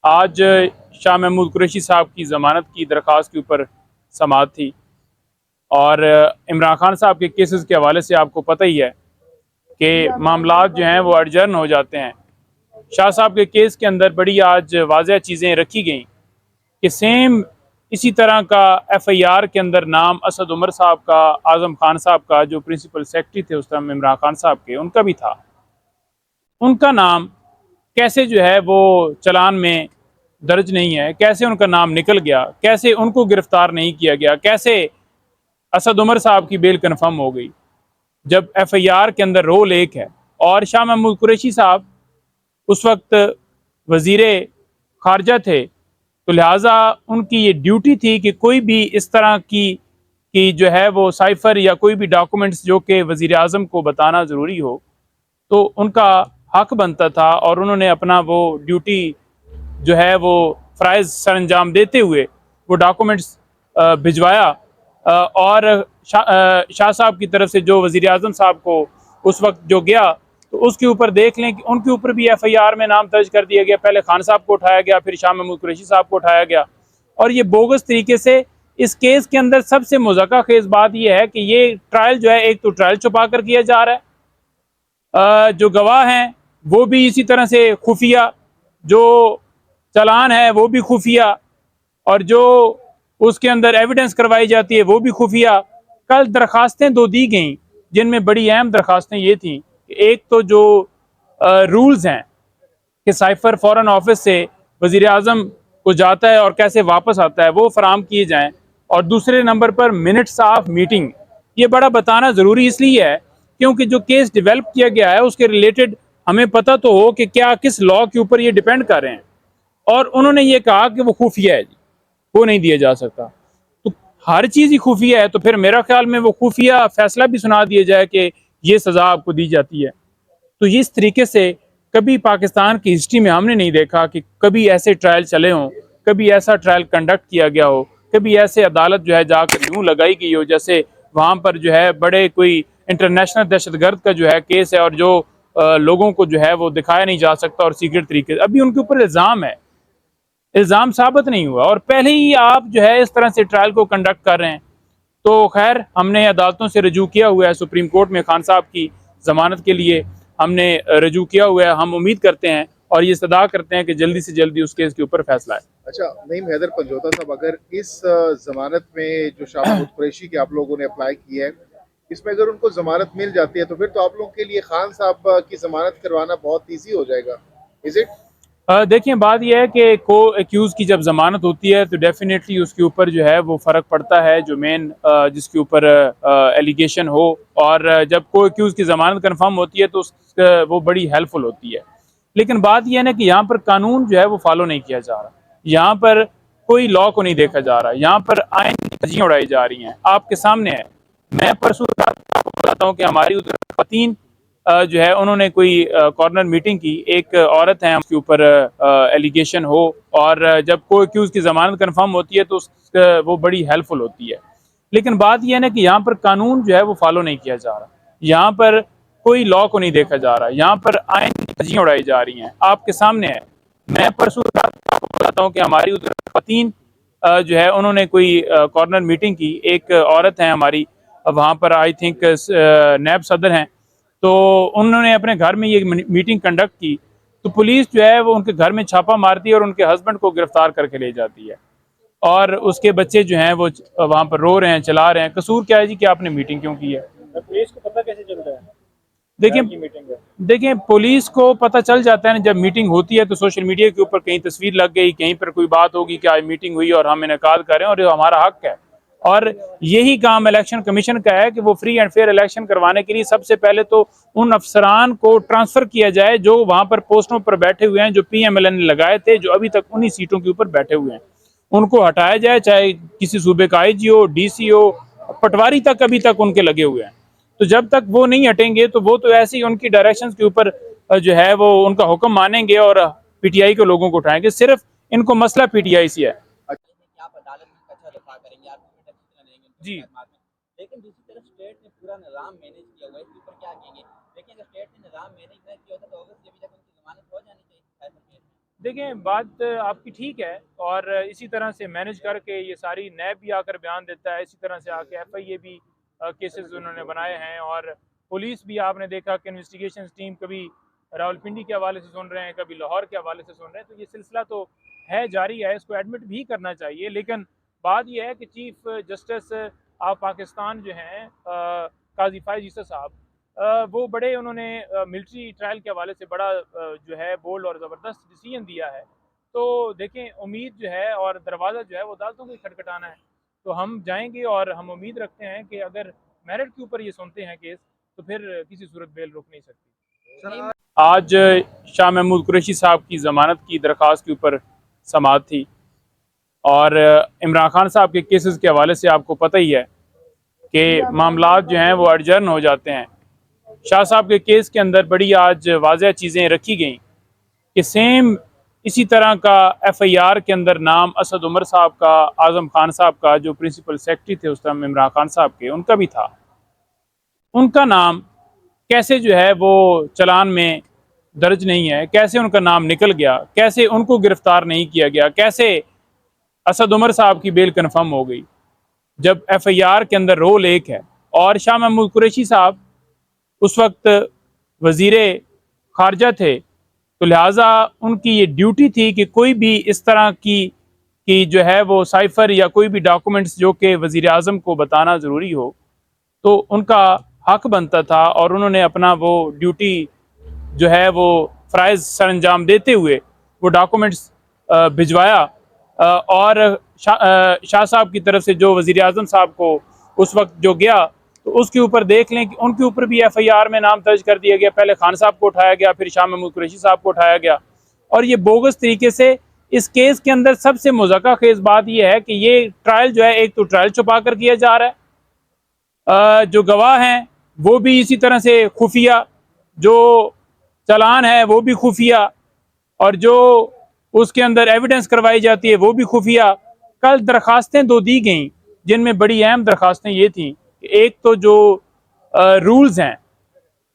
आज शाह महमूद कुरैशी साहब की ज़मानत की दरख्वास्त के ऊपर समाअत थी और इमरान खान साहब के केसेस के हवाले से आपको पता ही है कि मामलात जो हैं वो अडजर्न हो जाते हैं। शाह साहब के केस के अंदर बड़ी आज वाज़ेह चीज़ें रखी गई कि सेम इसी तरह का FIR के अंदर नाम असद उमर साहब का, आज़म खान साहब का जो प्रिंसिपल सेक्रेटरी थे उस टाइम इमरान खान साहब के, उनका भी था। उनका नाम कैसे जो है वो चलान में दर्ज नहीं है, कैसे उनका नाम निकल गया, कैसे उनको गिरफ्तार नहीं किया गया, कैसे असद उमर साहब की बेल कन्फर्म हो गई जब FIR के अंदर रोल एक है। और शाह महमूद कुरैशी साहब उस वक्त वजीरे खारजा थे, तो लिहाजा उनकी ये ड्यूटी थी कि कोई भी इस तरह की जो है वो साइफर या कोई भी डॉक्यूमेंट्स जो कि वजीर आज़म को बताना ज़रूरी हो, तो उनका हक बनता था और उन्होंने अपना वो ड्यूटी जो है वो फ़राइज़ सर अंजाम देते हुए वो डॉक्यूमेंट्स भिजवाया। और शाह साहब की तरफ से जो वज़ीर आज़म साहब को उस वक्त जो गया, तो उसके ऊपर देख लें कि उनके ऊपर भी FIR में नाम दर्ज कर दिया गया। पहले खान साहब को उठाया गया, फिर शाह महमूद कुरैशी साहब को उठाया गया और ये बोगस तरीके से इस केस के अंदर सबसे मुज़क्का खेज़ बात यह है कि ये ट्रायल जो है, एक तो ट्रायल छुपा कर किया जा रहा है, जो गवाह हैं वो भी इसी तरह से खुफिया, जो चालान है वो भी खुफिया, और जो उसके अंदर एविडेंस करवाई जाती है वो भी खुफिया। कल दरखास्तें दो दी गई जिनमें बड़ी अहम दरखास्तें ये थी कि एक तो जो रूल्स हैं कि साइफर फॉरेन ऑफिस से वजीर आज़म को जाता है और कैसे वापस आता है वो फराम किए जाएँ, और दूसरे नंबर पर मिनट्स ऑफ मीटिंग। ये बड़ा बताना ज़रूरी इसलिए है क्योंकि जो केस डेवलप किया गया है उसके रिलेटेड हमें पता तो हो कि क्या किस लॉ के ऊपर ये डिपेंड कर रहे हैं। और उन्होंने ये कहा कि वो खुफिया है जी, वो नहीं दिया जा सकता। तो हर चीज़ ही खुफिया है, तो फिर मेरा ख्याल में वो खुफिया फैसला भी सुना दिया जाए कि ये सज़ा आपको दी जाती है। तो इस तरीके से कभी पाकिस्तान की हिस्ट्री में हमने नहीं देखा कि कभी ऐसे ट्रायल चले हों, कभी ऐसा ट्रायल कंडक्ट किया गया हो, कभी ऐसे अदालत जो है जाकर यूँ लगाई गई हो जैसे वहाँ पर जो है बड़े कोई इंटरनेशनल दहशतगर्द का जो है केस है और जो लोगों को जो है वो दिखाया नहीं जा सकता और सीक्रेट तरीके से अभी उनके ऊपर इल्ज़ाम है, इल्ज़ाम साबित नहीं हुआ और पहले ही आप जो है इस तरह से ट्रायल को कंडक्ट कर रहे हैं। तो खैर हमने अदालतों से रजू किया हुआ है, सुप्रीम कोर्ट में खान साहब की ज़मानत के लिए हमने रजू किया हुआ है। हम उम्मीद करते हैं और ये सदा करते हैं कि जल्दी से जल्दी उस केस के ऊपर फैसला है। अच्छा, नईम हैदर पंजोता साहब, अगर इस जमानत में जो शाह महमूद कुरैशी की आप लोगों ने अप्लाई की है, इसमें अगर उनको जमानत मिल जाती है तो फिर तो आप लोगों के लिए खान साहब की जमानत करवाना बहुत ईजी हो जाएगा, इज इट? देखिए बात यह है कि को एक्यूज़ की जब ज़मानत होती है तो डेफिनेटली उसके ऊपर जो है वो फ़र्क पड़ता है, जो मेन जिसके ऊपर एलिगेशन हो, और जब को एक्यूज़ की ज़मानत कन्फर्म होती है तो वो बड़ी हेल्पफुल होती है। लेकिन बात यह है ना कि यहाँ पर कानून जो है वो फॉलो नहीं किया जा रहा, यहाँ पर कोई लॉ को नहीं देखा जा रहा, यहाँ पर आइन की धज्जियां उड़ाई जा रही हैं, आपके सामने है। मैं परसों रात आपको बताता हूँ कि हमारी उधर खवातीन जो है उन्होंने कोई कॉर्नर मीटिंग की, एक औरत है उसके ऊपर एलिगेशन हो, और जब को एक्यूज़ की ज़मानत कन्फर्म होती है तो वो बड़ी हेल्पफुल होती है। लेकिन बात यह है ना कि यहाँ पर कानून जो है वो फॉलो नहीं किया जा रहा, यहाँ पर कोई लॉ को नहीं देखा जा रहा, यहाँ पर आइन की धज्जियां उड़ाई जा रही हैं, आपके सामने है। मैं परसों रात आपको बताता हूँ कि हमारी उधर खवातीन जो है उन्होंने कोई कॉर्नर मीटिंग की, एक औरत है हमारी वहाँ पर, आई थिंक नैब सदर हैं, तो उन्होंने अपने घर में ये मीटिंग कंडक्ट की, तो पुलिस जो है वो उनके घर में छापा मारती है और उनके हस्बैंड को गिरफ्तार करके ले जाती है, और उसके बच्चे जो हैं वो वहाँ पर रो रहे हैं, चिल्ला रहे हैं। कसूर क्या है जी कि आपने मीटिंग क्यों की है? पुलिस को पता कैसे चलता है देखिए की मीटिंग है? देखिए पुलिस को पता चल जाता है ना, जब मीटिंग होती है तो सोशल मीडिया के ऊपर कहीं तस्वीर लग गई, कहीं पर कोई बात होगी कि आज मीटिंग हुई और हम इनेकाद करें, और ये हमारा हक है। और यही काम इलेक्शन कमीशन का है कि वो फ्री एंड फेयर इलेक्शन करवाने के लिए सबसे पहले तो उन अफसरान को ट्रांसफर किया जाए जो वहां पर पोस्टों पर बैठे हुए हैं, जो PMLN ने लगाए थे, जो अभी तक उन्हीं सीटों के ऊपर बैठे हुए हैं, उनको हटाया जाए, चाहे किसी सूबे का IG हो, DC हो, पटवारी तक अभी तक उनके लगे हुए हैं। तो जब तक वो नहीं हटेंगे तो वो तो ऐसे ही उनकी डायरेक्शंस के ऊपर जो है वो उनका हुक्म मानेंगे और PTI के लोगों को उठाएंगे। सिर्फ इनको मसला PTI से है। कि आप अदालत में अच्छा दफा करेंगे, आप रहेंगे उनके जी, मुकदमात में, लेकिन दूसरी तरफ स्टेट ने पूरा निज़ाम मैनेज किया हुआ है, इसके ऊपर क्या कहेंगे? लेकिन अगर स्टेट ने निज़ाम मैनेज नहीं किया होता तो अगस्त से अभी तक उनकी जमानत हो जानी चाहिए साइबर केस में। देखें, बात आपकी ठीक है और इसी तरह से मैनेज करके ये सारी नैब भी आकर बयान देता है, इसी तरह से आके FIA भी केसेस उन्होंने बनाए हैं और पुलिस भी आपने देखा कि इन्वेस्टिगेशन टीम कभी रावलपिंडी के हवाले से सुन रहे हैं, कभी लाहौर के हवाले से सुन रहे हैं, तो ये सिलसिला तो है, जारी है, इसको एडमिट भी करना चाहिए। लेकिन बात यह है कि चीफ जस्टिस ऑफ पाकिस्तान जो हैं काजी फायज ईसा साहब, वो बड़े उन्होंने मिलिट्री ट्रायल के हवाले से बड़ा जो है बोल्ड और ज़बरदस्त डिसीजन दिया है। तो देखें, उम्मीद जो है और दरवाज़ा जो है वो अदालतों को ही खटखटाना है। तो हम जाएंगे और हम उम्मीद रखते हैं कि अगर मेरिट के ऊपर ये सुनते हैं केस, तो फिर किसी सूरत बेल रुक नहीं सकती। आज शाह महमूद कुरैशी साहब की ज़मानत की दरख्वास्त के ऊपर समाअत थी और इमरान खान साहब के केसेस के हवाले से आपको पता ही है कि मामलात जो हैं वो अडजर्न हो जाते हैं। शाह साहब के केस के अंदर बड़ी आज वाज़ह चीज़ें रखी गई कि सेम इसी तरह का FIR के अंदर नाम असद उमर साहब का, आज़म खान साहब का, जो प्रिंसिपल सेक्रेटरी थे उस टाइम इमरान खान साहब के, उनका भी था। उनका नाम कैसे जो है वो चलान में दर्ज नहीं है, कैसे उनका नाम निकल गया, कैसे उनको गिरफ्तार नहीं किया गया, कैसे असद उमर साहब की बेल कन्फर्म हो गई, जब FIR के अंदर रोल एक है। और शाह महमूद कुरैशी साहब उस वक्त वज़ीरे खारजा थे, तो लिहाजा उनकी ये ड्यूटी थी कि कोई भी इस तरह की जो है वो साइफ़र या कोई भी डॉक्यूमेंट्स जो कि वज़ीर आज़म को बताना ज़रूरी हो, तो उनका हक बनता था और उन्होंने अपना वो ड्यूटी जो है वो फ़राइज़ सर अंजाम देते हुए वो डॉक्यूमेंट्स भिजवाया। और शाह साहब की तरफ से जो वज़ीर आज़म साहब को उस वक्त जो गया, तो उसके ऊपर देख लें कि उनके ऊपर भी FIR में नाम दर्ज कर दिया गया। पहले खान साहब को उठाया गया, फिर शाह महमूद कुरैशी साहब को उठाया गया और ये बोगस तरीके से इस केस के अंदर सबसे मुज़क्का खेज़ बात यह है कि ये ट्रायल जो है, एक तो ट्रायल छुपा कर किया जा रहा है, जो गवाह हैं वो भी इसी तरह से खुफिया, जो चालान है वो भी खुफिया, और जो उसके अंदर एविडेंस करवाई जाती है वो भी खुफिया। कल दरखास्तें 2 दी गई, जिनमें बड़ी अहम दरखास्तें ये थी कि एक तो जो रूल्स हैं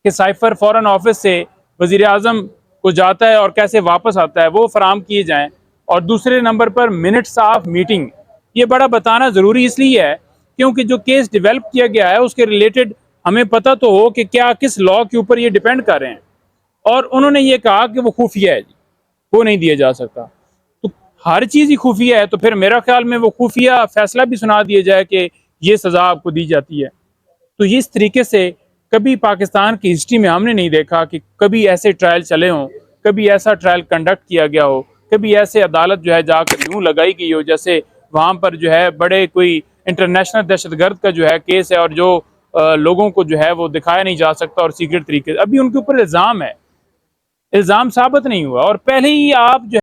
कि साइफ़र फ़ॉरेन ऑफिस से वज़ीर आज़म को जाता है और कैसे वापस आता है वो फराम किए जाएँ, और दूसरे नंबर पर मिनट्स ऑफ मीटिंग। ये बड़ा बताना ज़रूरी इसलिए है क्योंकि जो केस डेवलप किया गया है उसके रिलेटेड हमें पता तो हो कि क्या किस लॉ के ऊपर ये डिपेंड कर रहे हैं, और उन्होंने ये कहा कि वो खुफिया है जी, वो नहीं दिया जा सकता। तो हर चीज़ ही खुफिया है, तो फिर मेरा ख्याल में वो खुफिया फैसला भी सुना दिया जाए कि ये सज़ा आपको दी जाती है। तो इस तरीके से कभी पाकिस्तान की हिस्ट्री में हमने नहीं देखा कि कभी ऐसे ट्रायल चले हों, कभी ऐसा ट्रायल कंडक्ट किया गया हो, कभी ऐसे अदालत जो है जाकर यूँ लगाई गई हो जैसे वहाँ पर जो है बड़े कोई इंटरनेशनल दहशतगर्द का जो है केस है और जो लोगों को जो है वो दिखाया नहीं जा सकता और सीक्रेट तरीके से अभी उनके ऊपर इल्ज़ाम है, इल्ज़ाम साबित नहीं हुआ और पहले ही आप जो